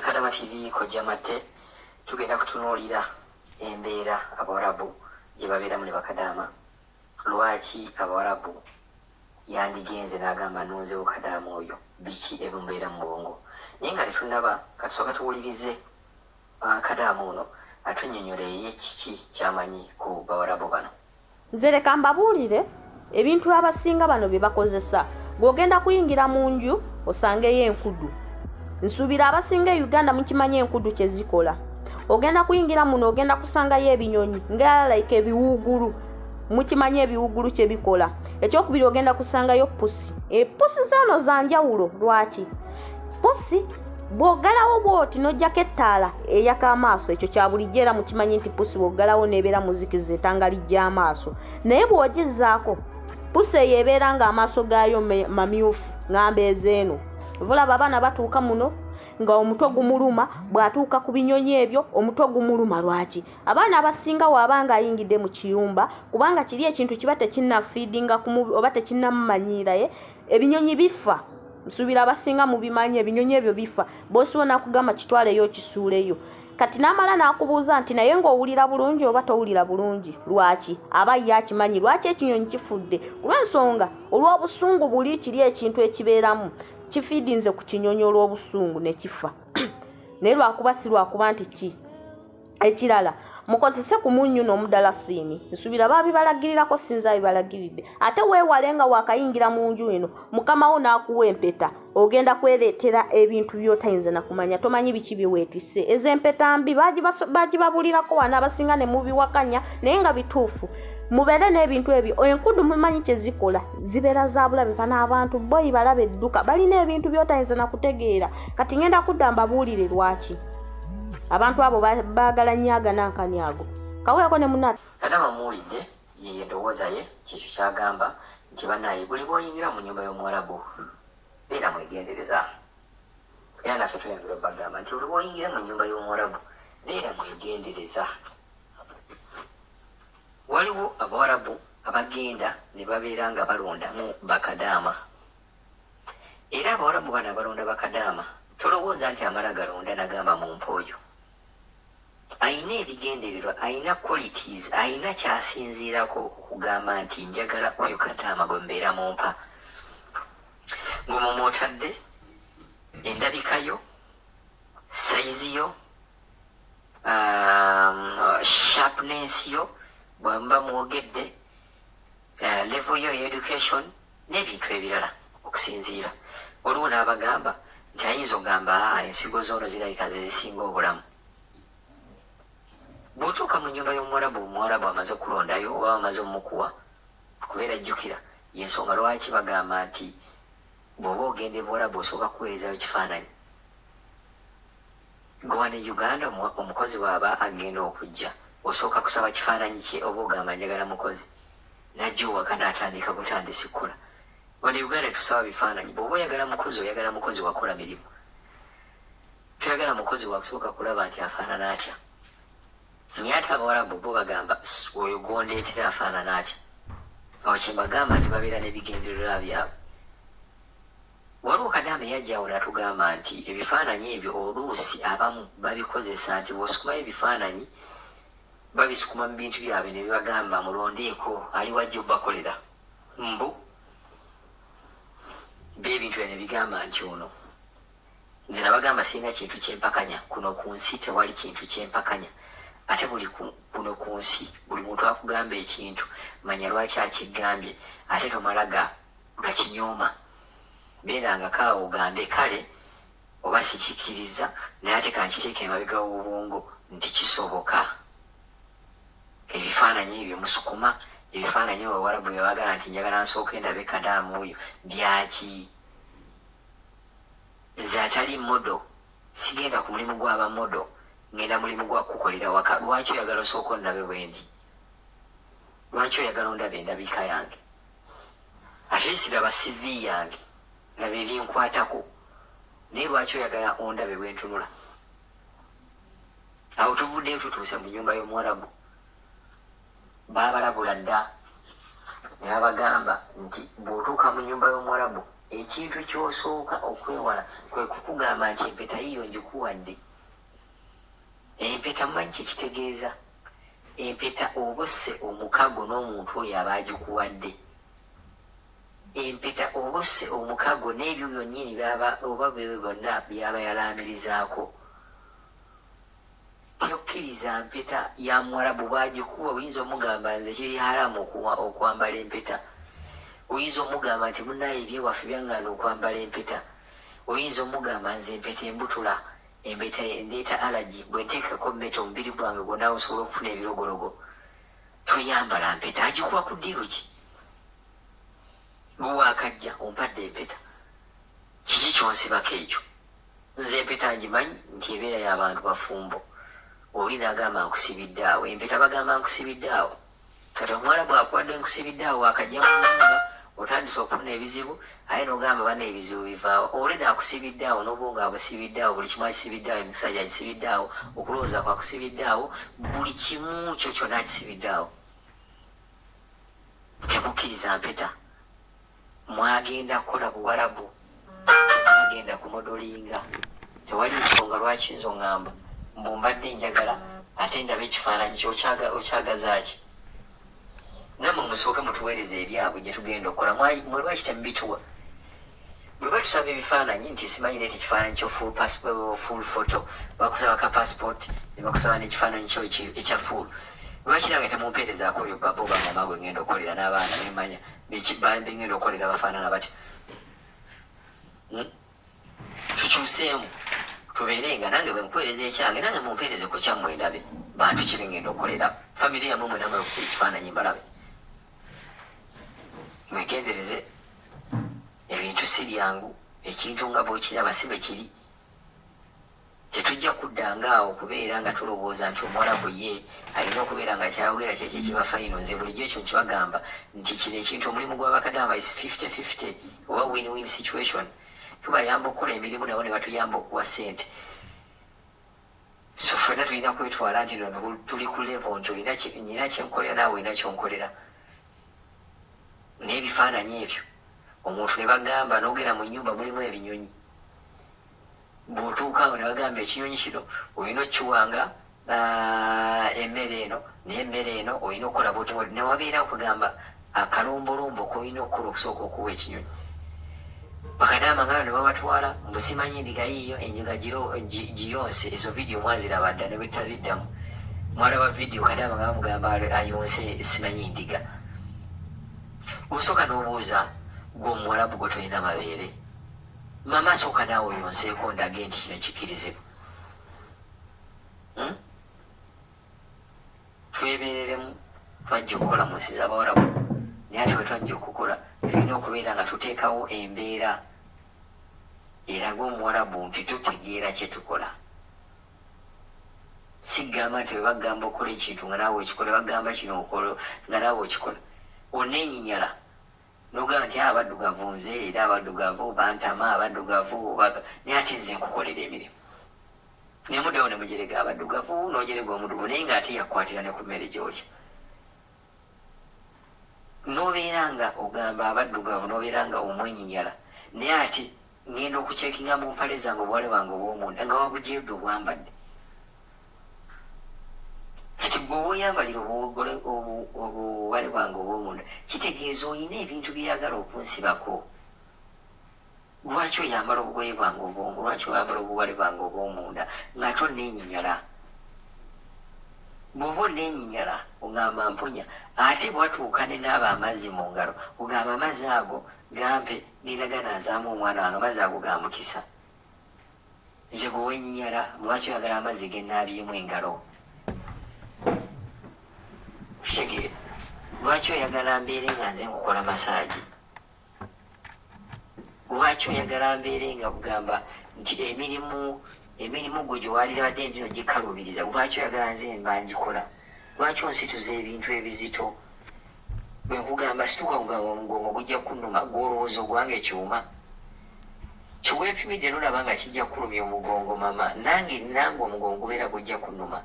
Kadama TV kojja mate tugenda kutunuulira embeera Abawarabu gye babeeramu ne bakadaama. Lwaki Abawarabu yandigenze n'agamba nunzewo kadaama oyo, biki ebimubeera mu bwongo? Naye nga tetunnaba katusooka tuwulirize kadaama ono atunnyonnyole kiki kyamanyi ku Bawarabu bano. Nze leka mbabuulire ebintu abasinga bano bye bakozesa. Gw'ogenda kuyingira mu nju osangeyo enkudu. Nsuubira abasinga e Uganda mukimanyi enkudu kye zikola. Ogenda kuyingira muno ogenda kusangayo ebinyonyi nga like ebiwuugulu. Mukimanyi ebiwuugulu kye bikola. Ekyokubiri ogenda kusangayo pusi. Pusi zano za njawulo. Lwaki? Pusi bw'ogalawo bw'oti n'ojjako ettaala eyaka amaaso, ekyo kya bulijjo era mukimanyi nti pusi bw'ogalawo n'ebeera muzikiza ettanga lijja amaaso. Naye bw'ogizzaako pusi eyo ebeera ng'amaaso gaayo mamyufu ng'amba ezeeno. Vulaba abaana batuuka muno nga omutwe gumuluma, bw'atuuka ku binyonyi ebyo omutwe gumuluma. Lwaki? Abaana abasinga waabanga ayingidde mu kiyumba, kubanga kiri ekintu kiba tekinnafiidinga ku mubi oba tekinnamumanyiiraye, ebinyonyi bifa. Nsuubira abasinga mu bimanyi ebinyonyi ebyo bifa. Bw'osiba n'akugamba kitwaleyo kisuuleyo. Kati n'amala n'akubuuza nti naye ng'owulira bulungi oba towulira bulungi. Lwaki? Aba ye akimanyi lwaki ekinyonyi kifudde. Olw'ensonga olw'obusungu buli kiri ekintu ekibeeramu kifiidinze ku kinyonyi olw'obusungu ne kifa. Naye lwakuba si lwakuba nti ki ekirala mukozese ku munnyu n'omudalasini. Nsuubira baabibalaggirirako sinza bibalagiridde. Ate weewale nga wakayingira mu nju eno mukama wo n'akuwa empeta, ogenda kwereetera ebintu by'otayinza na kumanya. Tomanyi biki biweetisse. Ezo empeta mbi bagibabulirako wano abasinga ne mubiwakanya naye nga bituufu. Mubeere n'ebintu ebyo. Enkudu mumanyi kye zikola, zibeera za bulabe. Bano abantu boyi balaba edduka balina ebintu by'otayinza na kutegeera. Kati ngenda kudda mbabuulire lwaki abantu abo baagala nnyo aganankani ago. Kaweeko ne munati Kadama muwulidde ye endowooza ye kyekyo kyagamba nti banaye buli bw'oyingira mu nnyumba y'Omuwarabu beera mwegendereza. Era naffe tuyingira bagamba nti buli bw'oyingira mu nnyumba y'Omuwarabu beera mwegendereza. Waliwo Abawarabu abagenda ne babeera nga balondamu bakadaama. Era Abawarabu bano abalonda bakadaama tolowooza nti amala galonda nagamba mu mpooyo. Ayina ebigendererwa, ayina qualities, ayina kyasinziirako okugamba nti njagala oyo kadaama gwe mbeera mu mpa. Ng'omumwotadde endabikayo, sayiziyo, sharpness yo, bwamba mwogedde, level yo education n'ebintu ebirala okusinziira. Waliwo n'abagamba nti ayinza ogamba ensigo z'ono zirabika ze zisinga obulamu. Bw'otuuka mu nnyumba y'Omuwarabu, Omuwarabu amaze okulondayo oba amaze omukuwa, kubeera jjukira y'ensonga lwaki bagamba nti bw'oba ogenda e Buwarabu osooka kuweerezayo kifaananyi. Gwe wano e Uganda omukozi bw'aba agenda okujja osooka kusaba kifaananyi kye oba ogamba njagala mukozi. Najja owaka n'atandika butandisikkula. Wano e Uganda tusaba bifaananyi. Bw'oba oyagala mukozi oyagala mukozi wakola mirimu. Toyagala mukozi wakusooka kulaba nti afaanana atya. Naye ate Abawarabu bo bagamba oyo gw'ondeetera afaanana atya. Awo kye mbagamba nti babeera n'ebigendererwa byabwe. Waliwo kadaama yajjawo n'atugamba nti ebifaananyi ebyo oluusi abamu babikozesa nti bw'osukumayo ebifaananyi babisukuma mu bintu byabwe ne bibagamba mulondeeko ali wajja obbakolera. Mbu by'ebintu byo ne bigamba nti ono. Nze nabagamba sirina kintu kyempakanya. Kuno ku nsi tewali kintu kyempakanya. Ate buli kuno ku nsi buli muntu akugamba ekintu manya lwaki akigambye ate tomala gakinyooma. Beeranga kaawo ogambe kale oba sikikiriza naye ate kankiteeka emabega w'obwongo nti kisoboka. Ebifaananyi ebyo musukuma, ebifaananyi Abawarabu bye baagala nti njagala nsooke ndabe kadaamu oyo byaki? Nze atali modo sigenda ku mulimu gw'aba modo, ngenda mulimu gwa kukolera waka. Lwaki oyagala osooka ondabe bwendi? Lwaki oyagala ondabe endabika yange? Ate siraba CV yange, laba ebinkwatako. Naye lwaki oyagala ondabe bwentunula? Awo tuvuddeyo tutuuse mu nnyumba y'Omuwarabu. Baabalabula dda ne babagamba nti bw'otuuka mu nnyumba y'Omuwarabu ekintu kyosooka okwewala kwe kukugamba nti empeta yiyo ngikuwadde. Empeta mumanyi kyekitegeeza? Empeta oba osse omukago n'omuntu oyo aba agikuwadde. Empeta oba osse omukago n'ebyo byonnyini oba byo byonna byaba yalaamirizaako. Tokkiriza mpeta ya Mwarabu bw'agikuwa oyinza omugamba nze kiri haramu okwambala empeta. Oyinza omugamba nti munaye ebyewaffe byaŋŋaana okwambala empeta. Oyinza omugamba nze empeta embutula, empeta ndeeta alagi, bwe nteekako mmeta omubiri gwange gwonna osobola okufuna ebirogologo. Toyambala mpeta, agikuwa ku ddiiru ki? Gwewaakajja ompadde empeta, kiki kyonsibako ekyo? Nze empeta ngimanyi nti ebeera y'abantu bafumbo. Oli n'agamba nkusibidde awo, empeta bagamba nkusibidde awo. Kati Omwarabu akuwadde nkusibidde awo, akajja mu nnyumba otandise okufuna ebizibu, aye n'ogamba bana ebizibu bivaawo. Oli n'akusibidde awo n'oba nga akusibidde awo, buli kimu akisibidde awo, emikisa gyagisibidde awo, okulowooza kwakusibidde awo, buli kimu kyo kyonna akisibidde awo. Temukkiriza mpeta. Mwagenda kukola Buwarabu, mwagenda kumodolinga. Tewali nsonga lwaki nzo ŋŋamba mbumbadde njagala ate ndaba ekifaananyi okyagazaaki. Nammwe musooke mutuweereze ebyabwe gye tugenda okukola. Mwe lwaki temubituwa? Bwe batusaba ebifaananyi nti simanyi leeta ekifaananyi kyo full photo, bakusaba ka passport ne bakusaba n'ekifaananyi kyo ekya full. Lwaki nange temumpeerezaako byo baba oba mama gwe ngenda okukolera n'abaana bemmanya bengenda okukolera bafaanana batya? Tukyuseemu tubeerenga, nange bwe nkuweereza ekyange nange mumpeereze ku kyammwe ndabe bantu ki bengenda okukolera famire yammwe mwe namwe okukira ekifaananyi mbalabe. Mwegendereze, ebintu si byangu, ekintu nga bw'okiraba si bwe kiri. Tetujja kuddanga awo kubeera nga tulowooza nti Omwarabu ye alina okubeera nga kyayogera kyekyo ekiba fayino. Nze bulijjo ekyo nkibagamba nti kino ekintu omulimu gw'abakadama is 50-50 oba win-win situation. Tubayamba okukola emirimu nabo ne batuyamba okuwa ssente. So ffenna tulina kwetwala nti no tuli ku level nti nyina kyenkolera naawe olina kyonkolera. N'ebifaananyi ebyo omuntu ne bagamba n'ogera mu nnyumba mulimu ebinyonyi, bw'otuukaawo ne bagamba ekinyonyi kino olina okkiwanga emmere eno naye emmere eno olina okukola bwoti ne wabeera okugamba akalombolombo k'olina okukola okusooka okuwa ekinyonyi. Bakadama ngalo ne babatwala mbusimanyi endiga yiyo enyiga giyonse. Ezo vidiyo mwaziraba dda ne betabiddamu. Mwalaba vidiyo kadama nga bamugamba ayonse simanyi ndiga. Osooka n'obuuza gwe Omwarabu gwe tolina mabeere, mama sooka naawe oyonseeko ndage nti kino kikirizibwa. Twebeereremu, twajja okukola mu nsi z'Abawarabu, naye ate bwe twajja okukola tulina okubeera nga tuteekawo embeera eraga Omuwarabu nti tutegeera kye tukola. Sigamba nti bwe bagamba okola ekintu nga naawe okikola, bagamba kino okola nga naawe okikola. Oneenyinyala n'ogamba nti abaddugavu nze era abaddugavu bantama, abaddugavu naye ate nze nkukolera emirimu. Ne muddawo ne mujerega abaddugavu n'ojerega omuddugavu naye ng'ate yakwatira ne ku mmere gy'olya. N'obeera nga ogamba abaddugavu n'obeera nga omwenyinyala naye ate ngenda okucekinga mu mpale zange obuwale bwange obw'omunda nga wabugyeyo obwambadde. Kati bwe oyambalira obuwale bwange obw'omunda kitegeeza olina ebintu byeyagala okunsibako. Lwaki oyambala obugoye bwange obw'omunda, lwaki oyambala obuwale bwange obw'omunda ng'ate oneenyinyala? Bw'oba oneenyinyala ogamba mpunya, ate bwatuuka ne naaba amazzi mu ngalo ogamba amazzi ago gampe genda ganaazaamu omwana wange, amazzi ago gamukisa. Nze bwe wenyinyala lwaki oyagala amazzi ge naabyemu engalo? Kitegeera lwaki oyagala mbeere nga nze nkukola masaagi? Lwaki oyagala mbeere nga kugamba nti emirimu gwe gyewalirabadde ndino gikalubiriza, lwaki oyagala nze mba ngikola? Lwaki onsituza ebintu ebizito? Bwe nkugamba situka kugamba omugongo gujja kunnuma, gw'olowooza ogwange kyuma? Kiweepimidde n'olaba nga kijja kulumya omugongo mama, nange omugongo gubeera gujja kunnuma.